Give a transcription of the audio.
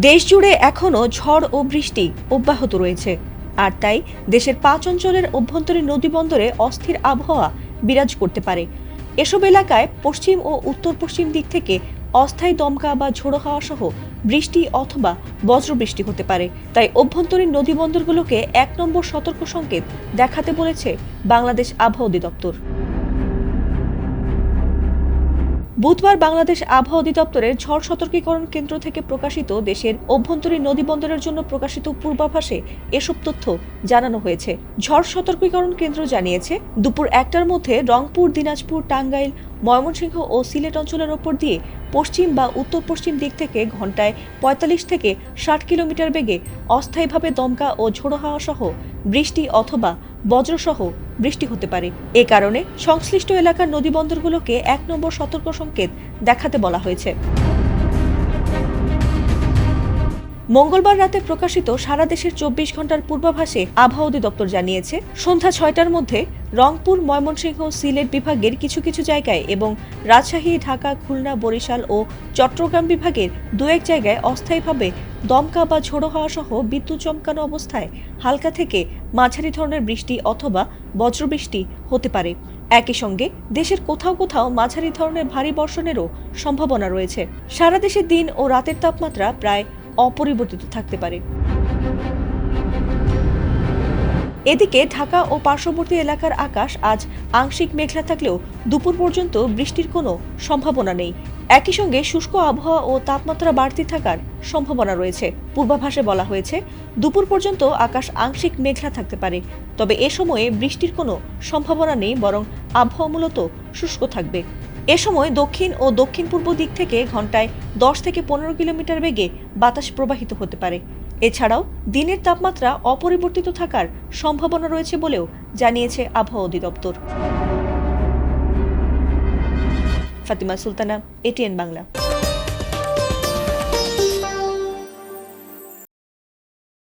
দেশজুড়ে এখনও ঝড় ও বৃষ্টি অব্যাহত রয়েছে, আর তাই দেশের ৫ অঞ্চলের অভ্যন্তরীণ নদীবন্দরে অস্থির আবহাওয়া বিরাজ করতে পারে। এসব এলাকায় পশ্চিম ও উত্তর পশ্চিম দিক থেকে অস্থায়ী দমকা বা ঝোড়ো হাওয়া সহ বৃষ্টি অথবা বজ্রবৃষ্টি হতে পারে। তাই অভ্যন্তরীণ নদীবন্দরগুলোকে ১ নম্বর সতর্ক সংকেত দেখাতে বলেছে বাংলাদেশ আবহাওয়া অধিদপ্তর। বুধবার বাংলাদেশ আবহাওয়া অধিদপ্তরের ঝড় সতর্কীকরণ কেন্দ্র থেকে প্রকাশিত দেশের অভ্যন্তরীণ নদীবন্দরের জন্য প্রকাশিত পূর্বাভাসে এসব তথ্য জানানো হয়েছে। ঝড় সতর্কীকরণ কেন্দ্র জানিয়েছে, দুপুর ১টার মধ্যে রংপুর, দিনাজপুর, টাঙ্গাইল, ময়মনসিংহ ও সিলেট অঞ্চলের ওপর দিয়ে পশ্চিম বা উত্তর পশ্চিম দিক থেকে ঘন্টায় ৪৫ থেকে ৬০ কিলোমিটার বেগে অস্থায়ীভাবে দমকা ও ঝোড়ো হাওয়া সহ বৃষ্টি অথবা বজ্রসহ বৃষ্টি হতে পারে। এ কারণে সংশ্লিষ্ট এলাকার নদীবন্দরগুলোকে ১ নম্বর সতর্ক সংকেত দেখাতে বলা হয়েছে। মঙ্গলবার রাতে প্রকাশিত সারা দেশের ২৪ ঘন্টার পূর্বাভাসে আবহাওয়া অধিদপ্তর জানিয়েছে, সন্ধ্যা ৬টার মধ্যে রংপুর, ময়মনসিংহ, সিলেট বিভাগের কিছু কিছু জায়গায় এবং রাজশাহী, ঢাকা, খুলনা, বরিশাল ও চট্টগ্রাম বিভাগের দু-এক জায়গায় অস্থায়ীভাবে দমকা বা ঝোড়ো হাওয়া সহ বিদ্যুৎ চমকানো অবস্থায় হালকা থেকে মাঝারি ধরনের বৃষ্টি অথবা বজ্রবৃষ্টি হতে পারে। একই সঙ্গে দেশের কোথাও কোথাও মাঝারি ধরনের ভারী বর্ষণেরও সম্ভাবনা রয়েছে। সারা দেশে দিন ও রাতের তাপমাত্রা প্রায় অপরিবর্তিত থাকতে পারে। এদিকে ঢাকা ও পার্শ্ববর্তী এলাকার আকাশ আজ আংশিক মেঘলা থাকলেও দুপুর পর্যন্ত বৃষ্টির কোনো সম্ভাবনা নেই। একই সঙ্গে শুষ্ক আবহাওয়া ও তাপমাত্রা বাড়তি থাকার সম্ভাবনা রয়েছে। পূর্বাভাসে বলা হয়েছে, দুপুর পর্যন্ত আকাশ আংশিক মেঘলা থাকতে পারে, তবে এ সময়ে বৃষ্টির কোনো সম্ভাবনা নেই, বরং আবহাওয়া মূলত শুষ্ক থাকবে। এ সময় দক্ষিণ ও দক্ষিণ পূর্ব দিক থেকে ঘন্টায় ১০ থেকে ১৫ কিলোমিটার বেগে বাতাস প্রবাহিত হতে পারে। এছাড়াও দিনের তাপমাত্রা অপরিবর্তিত থাকার সম্ভাবনা রয়েছে বলেও জানিয়েছে আবহাওয়া অধিদপ্তর। ফাতিমা সুলতানা, এটিএন বাংলা।